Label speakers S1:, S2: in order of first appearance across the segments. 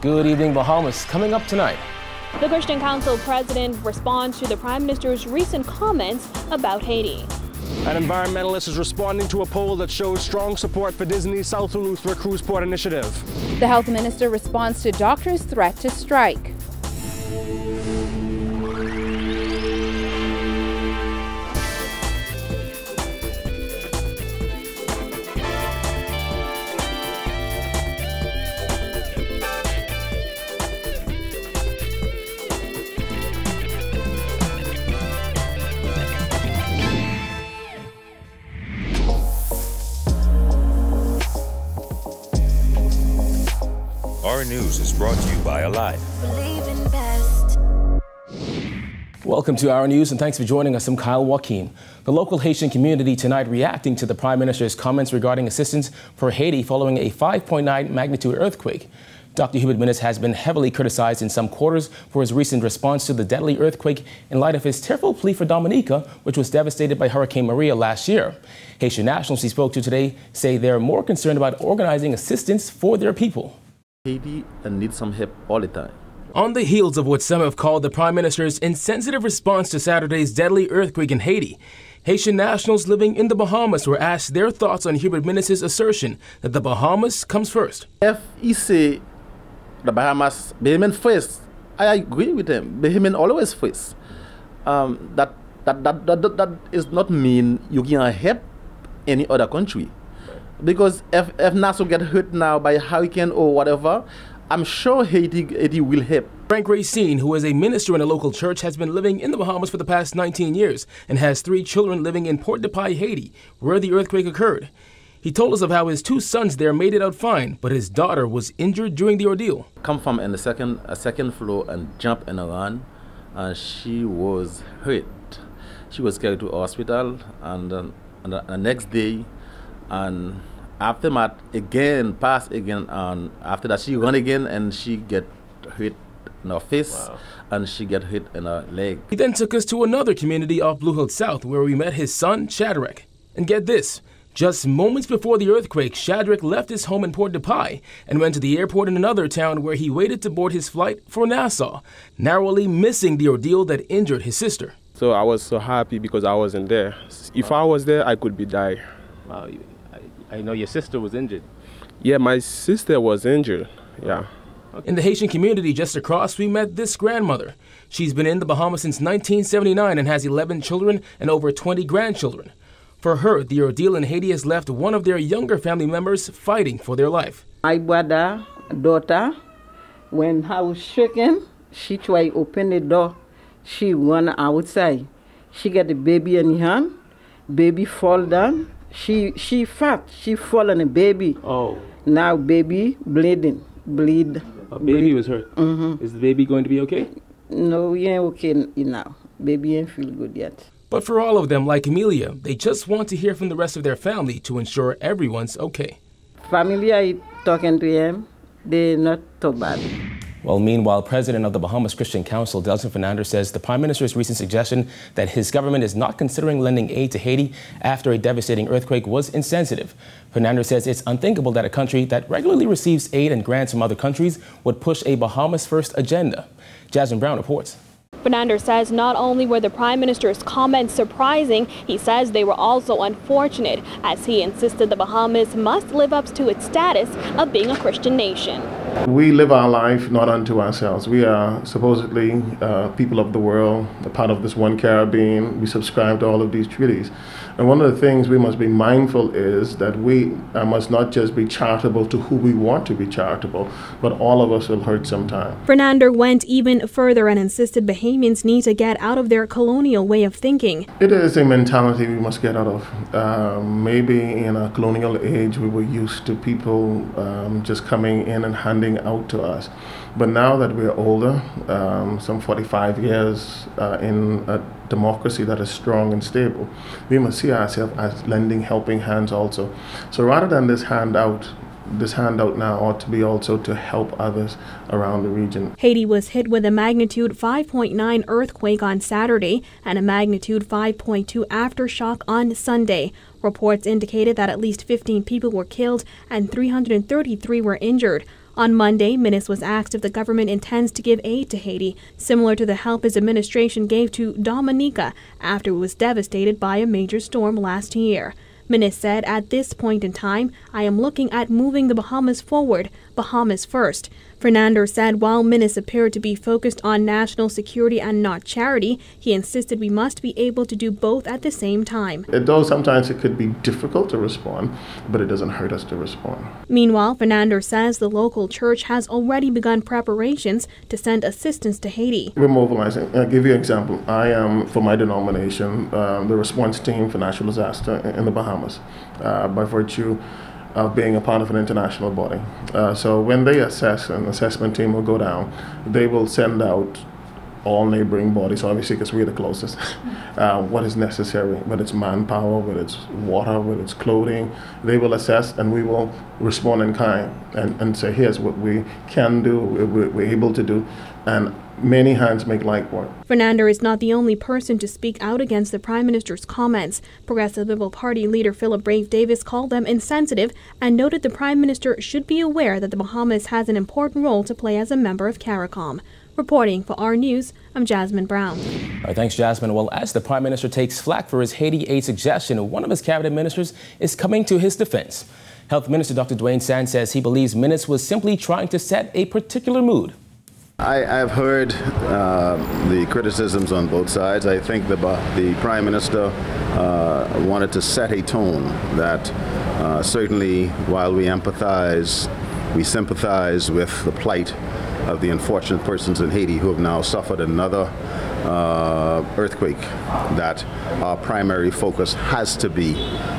S1: Good evening, Bahamas. Coming up tonight.
S2: The Christian Council president responds to the Prime Minister's recent comments about Haiti.
S3: An environmentalist is responding to a poll that shows strong support for Disney's South Eleuthera Cruise Port initiative.
S4: The health minister responds to doctors' threat to strike.
S5: Our News is brought to you by Alive.
S1: Welcome to Our News and thanks for joining us. I'm Kyle WALKINE. The local Haitian community tonight reacting to the Prime Minister's comments regarding assistance for Haiti following a 5.9 magnitude earthquake. Dr. Hubert MINNIS has been heavily criticized in some quarters for his recent response to the deadly earthquake in light of his tearful plea for Dominica, which was devastated by Hurricane Maria last year. Haitian nationals he spoke to today say they're more concerned about organizing assistance for their people.
S6: Haiti needs some help all the time.
S1: On the heels of what some have called the Prime Minister's insensitive response to Saturday's deadly earthquake in Haiti, Haitian nationals living in the Bahamas were asked their thoughts on Hubert MINNIS' assertion that the Bahamas comes first.
S6: If he say the Bahamas, Bahamas first, I agree with him. Bahamas always first. That is not mean you can help any other country. Because if Nassau get hurt now by a hurricane or whatever, I'm sure Haiti will help.
S1: Frank RACINE, who is a minister in a local church, has been living in the Bahamas for the past 19 years and has 3 children living in Port-de-Paix, Haiti, where the earthquake occurred. He told us of how his 2 sons there made it out fine, but his daughter was injured during the ordeal.
S6: Come from in the second floor and jump and run, and she was hurt. She was carried to hospital, and the next day. And after that, again, pass again, and after that, she run again, and she get hit in her face, wow, and she get hit in her leg.
S1: He then took us to another community off Blue Hill South, where we met his son, Shadrach. And get this, just moments before the earthquake, Shadrach left his home in Port-de-Paix and went to the airport in another town where he waited to board his flight for Nassau, narrowly missing the ordeal that injured his sister.
S7: So I was so happy because I wasn't there. If I was there, I could be dying.
S1: Wow. I know your sister was injured.
S7: Yeah, my sister was injured, yeah.
S1: In the Haitian community just across, we met this grandmother. She's been in the Bahamas since 1979 and has 11 children and over 20 grandchildren. For her, the ordeal in Haiti has left one of their younger family members fighting for their life.
S8: My daughter, when I was shaking, she tried to open the door. She ran outside. She got the baby in her hand. Baby fall down. She fat. She fall on the baby.
S1: Oh.
S8: Now baby bleed.
S1: A baby was hurt.
S8: Mm-hmm.
S1: Is the baby going to be okay?
S8: No, he ain't okay now. Baby ain't feel good yet.
S1: But for all of them, like EMILIA, they just want to hear from the rest of their family to ensure everyone's okay.
S8: Family, I talking to him. They not too bad.
S1: Well, meanwhile, President of the Bahamas Christian Council, FERNANDER, says the Prime Minister's recent suggestion that his government is not considering lending aid to Haiti after a devastating earthquake was insensitive. FERNANDER says it's unthinkable that a country that regularly receives aid and grants from other countries would push a Bahamas first agenda. Jasmine Brown reports.
S2: FERNANDER says not only were the Prime Minister's comments surprising, he says they were also unfortunate, as he insisted the Bahamas must live up to its status of being a Christian nation.
S9: We live our life not unto ourselves. We are supposedly people of the world, a part of this one Caribbean. We subscribe to all of these treaties. And one of the things we must be mindful is that we must not just be charitable to who we want to be charitable, but all of us will hurt sometime.
S10: FERNANDER went even further and insisted Bahamians need to get out of their colonial way of thinking.
S9: It is a mentality we must get out of. Maybe in a colonial age we were used to people just coming in and handing out to us. But now that we're older, some 45 years in a democracy that is strong and stable, we must see ourselves as lending helping hands also. So rather than this handout now ought to be also to help others around the region.
S10: Haiti was hit with a magnitude 5.9 earthquake on Saturday and a magnitude 5.2 aftershock on Sunday. Reports indicated that at least 15 people were killed and 333 were injured. On Monday, MINNIS was asked if the government intends to give aid to Haiti, similar to the help his administration gave to Dominica after it was devastated by a major storm last year. MINNIS said, "At this point in time, I am looking at moving the Bahamas forward, Bahamas first." Fernander said while MINNIS appeared to be focused on national security and not charity, he insisted we must be able to do both at the same time.
S9: Though sometimes it could be difficult to respond, but it doesn't hurt us to respond.
S10: Meanwhile, Fernander says the local church has already begun preparations to send assistance to Haiti.
S9: We're mobilizing. I'll give you an example. I am, for my denomination, the response team for natural disaster in the Bahamas, by virtue of being a part of an international body. So when they assess, an assessment team will go down, they will send out all neighboring bodies, obviously because we're the closest, what is necessary, whether it's manpower, whether it's water, whether it's clothing. They will assess and we will respond in kind and say, here's what we can do, we're able to do, and many hands make light work.
S10: Fernander is not the only person to speak out against the Prime Minister's comments. Progressive Liberal Party leader Philip Brave Davis called them insensitive and noted the Prime Minister should be aware that the Bahamas has an important role to play as a member of CARICOM. Reporting for R News, I'm Jasmine Brown.
S1: All right, thanks, Jasmine. Well, as the Prime Minister takes flack for his Haiti aid suggestion, one of his cabinet ministers is coming to his defense. Health Minister Dr. DUANE says he believes MINNIS was simply trying to set a particular mood.
S11: I've heard the criticisms on both sides. I think the Prime Minister wanted to set a tone that certainly, while we empathize, we sympathize with the plight of the unfortunate persons in Haiti who have now suffered another earthquake, that our primary focus has to be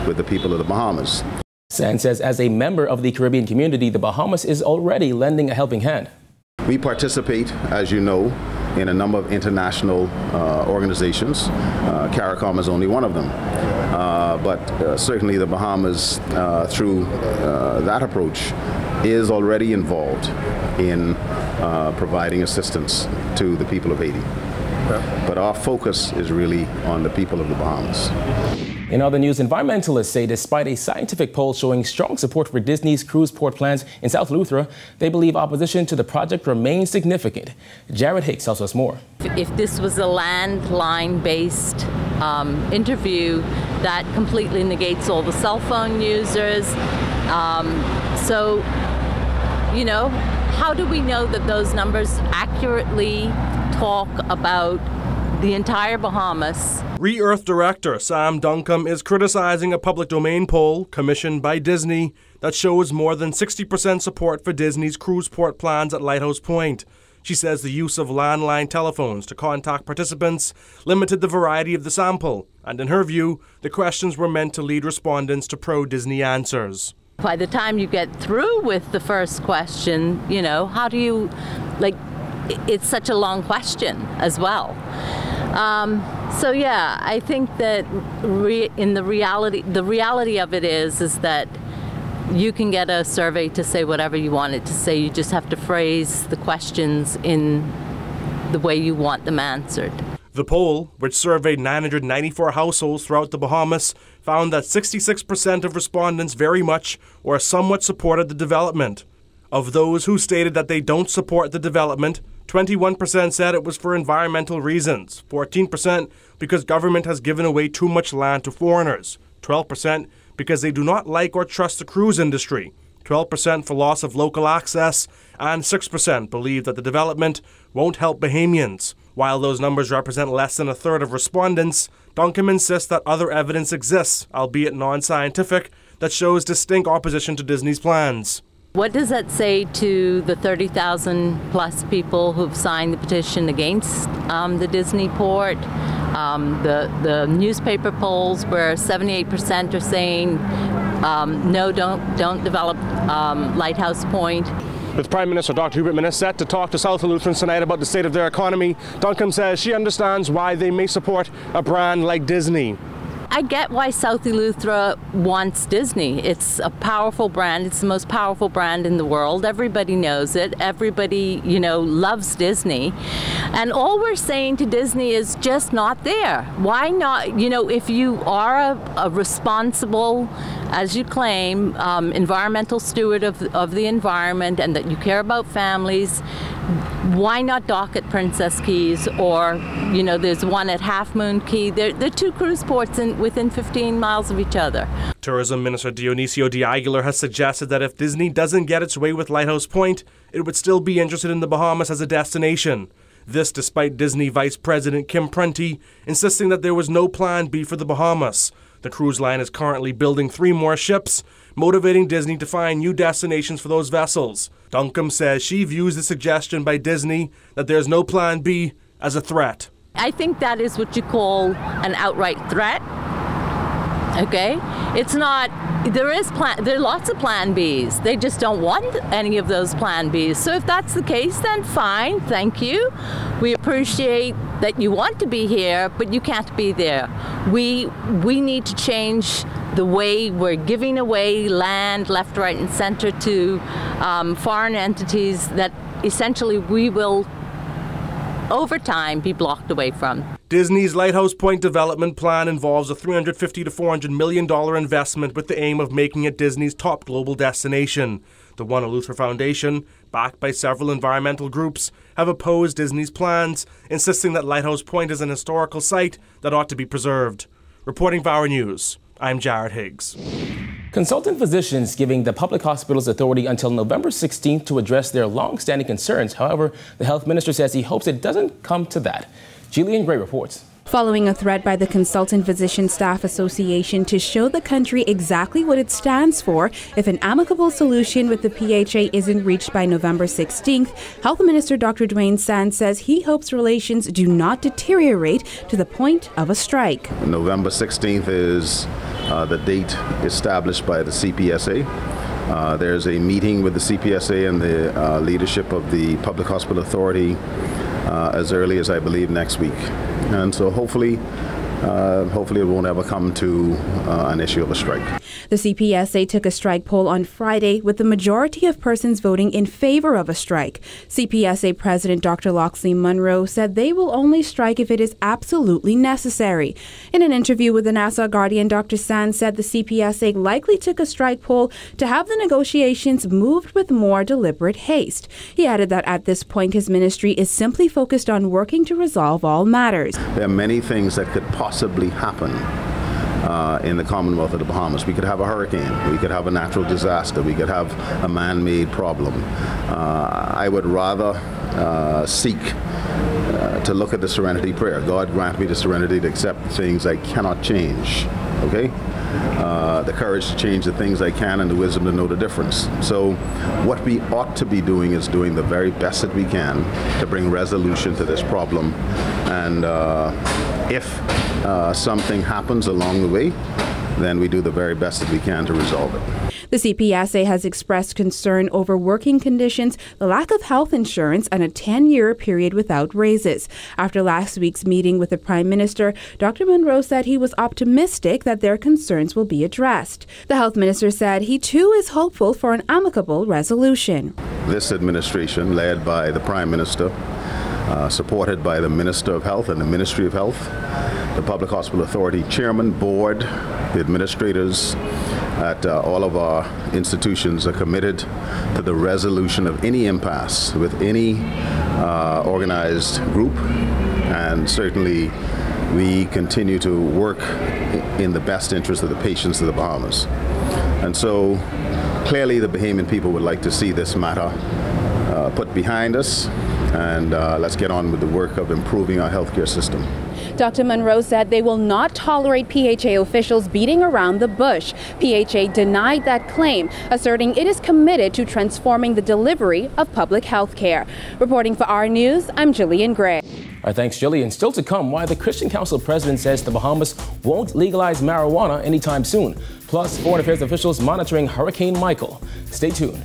S11: with the people of the Bahamas.
S1: Sands says as a member of the Caribbean community, the Bahamas is already lending a helping hand.
S11: We participate, as you know, in a number of international organizations. CARICOM is only one of them. But certainly the Bahamas, through that approach, is already involved in providing assistance to the people of Haiti. But our focus is really on the people of the Bahamas.
S1: In other news, environmentalists say despite a scientific poll showing strong support for Disney's cruise port plans in South Eleuthera, they believe opposition to the project remains significant. Jared Hicks tells us more.
S12: If this was a landline-based interview, that completely negates all the cell phone users. So, you know, how do we know that those numbers accurately talk about the entire Bahamas?
S3: REARTH director Sam Duncombe is criticizing a public domain poll commissioned by Disney that shows more than 60% support for Disney's cruise port plans at Lighthouse Point. She says the use of landline telephones to contact participants limited the variety of the sample, and in her view, the questions were meant to lead respondents to pro-Disney answers.
S12: By the time you get through with the first question, you know, how do you, like, it's such a long question as well. So yeah, I think that the reality of it is that you can get a survey to say whatever you want it to say. You just have to phrase the questions in the way you want them answered.
S3: The poll, which surveyed 994 households throughout the Bahamas, found that 66% of respondents very much or somewhat supported the development. Of those who stated that they don't support the development, 21% said it was for environmental reasons, 14% because government has given away too much land to foreigners, 12% because they do not like or trust the cruise industry, 12% for loss of local access, and 6% believe that the development won't help Bahamians. While those numbers represent less than a third of respondents, Duncombe insists that other evidence exists, albeit non-scientific, that shows distinct opposition to Disney's plans.
S12: What does that say to the 30,000 plus people who've signed the petition against the Disney port? The newspaper polls where 78% are saying no, don't develop Lighthouse Point.
S3: With Prime Minister Dr. Hubert MINNIS set to talk to South Eleutherans tonight about the state of their economy, Duncombe says she understands why they may support a brand like Disney.
S12: I get why South Eleuthera wants Disney. It's a powerful brand. It's the most powerful brand in the world. Everybody knows it. Everybody, loves Disney. And all we're saying to Disney is just not there. Why not? If you are a responsible, as you claim, environmental steward of the environment and that you care about families, why not dock at Princess Keys, or there's one at Half Moon Key. They're two cruise ports within 15 miles of each other.
S3: Tourism Minister Dionisio de Aguilar has suggested that if Disney doesn't get its way with Lighthouse Point, it would still be interested in the Bahamas as a destination. This despite Disney Vice President Kim Prunty insisting that there was no plan B for the Bahamas. The cruise line is currently building 3 more ships, motivating Disney to find new destinations for those vessels. Duncombe says she views the suggestion by Disney that there's no plan B as a threat.
S12: I think that is what you call an outright threat. Okay? It's not, there are lots of plan Bs. They just don't want any of those plan Bs. So if that's the case, then fine, thank you. We appreciate that you want to be here, but you can't be there. We need to change the way we're giving away land left, right, and center to foreign entities that essentially we will, over time, be blocked away from.
S3: Disney's Lighthouse Point development plan involves a $350 to $400 million investment with the aim of making it Disney's top global destination. The One Eleuthera Foundation, backed by several environmental groups, have opposed Disney's plans, insisting that Lighthouse Point is an historical site that ought to be preserved. Reporting for Our News, I'm Jared Higgs.
S1: Consultant physicians giving the Public Hospitals Authority until November 16th to address their long-standing concerns. However, the health minister says he hopes it doesn't come to that. Jillian Gray reports.
S4: Following a threat by the Consultant Physician Staff Association to show the country exactly what it stands for if an amicable solution with the PHA isn't reached by November 16th, Health Minister Dr. Duane Sands says he hopes relations do not deteriorate to the point of a strike.
S11: November 16th is the date established by the CPSA. There's a meeting with the CPSA and the leadership of the Public Hospital Authority as early as I believe next week. And so hopefully it won't ever come to an issue of a strike.
S4: The CPSA took a strike poll on Friday with the majority of persons voting in favor of a strike. CPSA President Dr. Loxley Munro said they will only strike if it is absolutely necessary. In an interview with the Nassau Guardian, Dr. Sands said the CPSA likely took a strike poll to have the negotiations moved with more deliberate haste. He added that at this point his ministry is simply focused on working to resolve all matters.
S11: There are many things that could possibly happen in the Commonwealth of the Bahamas. We could have a hurricane, we could have a natural disaster, we could have a man-made problem. I would rather seek to look at the serenity prayer. God grant me the serenity to accept the things I cannot change, okay? The courage to change the things I can and the wisdom to know the difference. So what we ought to be doing is doing the very best that we can to bring resolution to this problem. And if something happens along the way, then we do the very best that we can to resolve it.
S4: The CPSA has expressed concern over working conditions, the lack of health insurance, and a 10-year period without raises. After last week's meeting with the Prime Minister, Dr. Munro said he was optimistic that their concerns will be addressed. The Health Minister said he too is hopeful for an amicable resolution.
S11: This administration, led by the Prime Minister, supported by the Minister of Health and the Ministry of Health, the Public Hospital Authority Chairman, Board, the administrators at all of our institutions are committed to the resolution of any impasse with any organized group, and certainly we continue to work in the best interest of the patients of the Bahamas. And so clearly the Bahamian people would like to see this matter put behind us, and let's get on with the work of improving our healthcare system.
S4: Dr. Munro said they will not tolerate PHA officials beating around the bush. PHA denied that claim, asserting it is committed to transforming the delivery of public health care. Reporting for Our News, I'm Jillian Gray.
S1: All right, thanks, Jillian. Still to come, why the Christian Council president says the Bahamas won't legalize marijuana anytime soon. Plus, foreign affairs officials monitoring Hurricane Michael. Stay tuned.